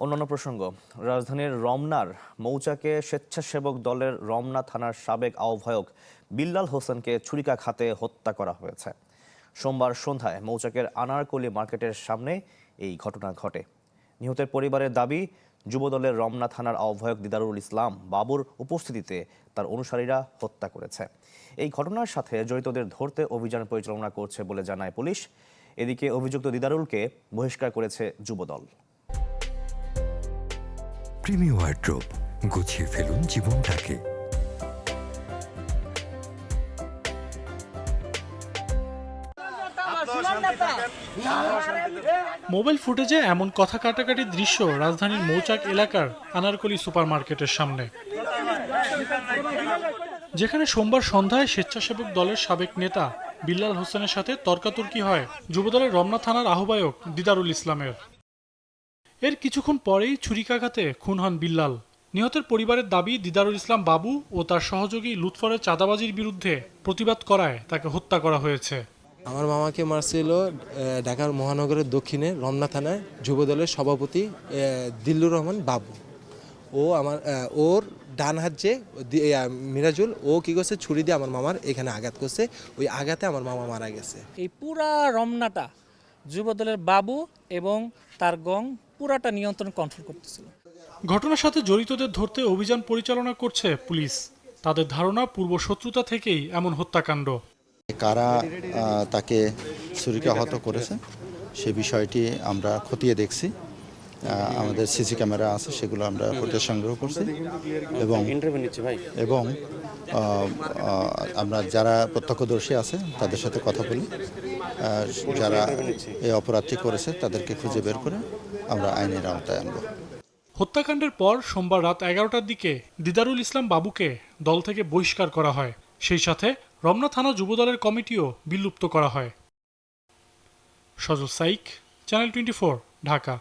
অন্যান্য প্রসঙ্গ, রাজধানীর রমনার মৌচাকে স্বেচ্ছাসেবক দলের রমনা থানার সাবেক আহ্বায়ক বিল্লাল হোসেনকে ছুরিকাঘাতে হত্যা করা হয়েছে। সোমবার সন্ধ্যায় মৌচাকের আনারকলি মার্কেটের সামনে এই ঘটনা ঘটে। নিহতের পরিবারের দাবি, যুবদলের রমনা থানার আহ্বায়ক দিদারুল ইসলাম বাবুর উপস্থিতিতে তার অনুসারীরা হত্যা করেছে। এই ঘটনার সাথে জড়িতদের ধরতে অভিযান পরিচালনা করছে বলে জানায় পুলিশ। এদিকে অভিযুক্ত দিদারুলকে বহিষ্কার করেছে যুবদল। প্রিমিয়ার ওয়ার্ড্রোব, গুছিয়ে ফেলুন জীবনটাকে। মোবাইল ফুটেজে এমন কথা কাটাকাটির দৃশ্য রাজধানীর মৌচাক এলাকার আনারকলি সুপারমার্কেটের সামনে, যেখানে সোমবার সন্ধ্যায় স্বেচ্ছাসেবক দলের সাবেক নেতা বিল্লাল হোসেনের সাথে তর্কাতর্কি হয় যুবদলের রমনা থানার আহ্বায়ক দিদারুল ইসলামের। এর কিছুক্ষণ পরেই ছুরিকাঘাতে খুন হন বিল্লাল। নিহতের পরিবারের দাবি, দিদারুল ইসলাম বাবু ও তার সহযোগী লুৎফরের চাঁদাবাজির বিরুদ্ধে প্রতিবাদ করায় তাকে হত্যা করা হয়েছে। আমার মামাকে মারছিল ঢাকার মহানগরের দক্ষিণে রমনা থানায় যুবদলের সভাপতি দিল্লুর রহমান বাবু। ওর ডান হাত যে মিরাজুল, ও কি করছে, ছুরি দিয়ে আমার মামার এখানে আঘাত করছে। ওই আঘাতে আমার মামা মারা গেছে। এই পুরা রমনাটা যুবদলের বাবু এবং তার গং পুরাটা নিয়ন্ত্রণ কন্ট্রোল করতেছিল। ঘটনার সাথে জড়িতদের ধরতে অভিযান পরিচালনা করছে পুলিশ। তাদের ধারণা, পূর্ব শত্রুতা থেকেই এমন হত্যাকাণ্ড। কারা তাকে ছুরিকাহত করেছে সে বিষয়টি আমরা খতিয়ে দেখছি। আমাদের সিসি ক্যামেরা আছে, সেগুলো আমরা ফুটেজ সংগ্রহ করছি এবং আমরা যারা প্রত্যক্ষদর্শী আছে তাদের সাথে কথা বলি। যারা এই অপরাধটি করেছে তাদেরকে খুঁজে বের করে আমরা আইনের আওতায় আনব। হত্যাকাণ্ডের পর সোমবার রাত 11টার দিকে দিদারুল ইসলাম বাবুকে দল থেকে বহিষ্কার করা হয়। সেই সাথে রমনা থানা যুবদলের কমিটিও বিলুপ্ত করা হয়। সজল সাইক, চ্যানেল 24, ঢাকা।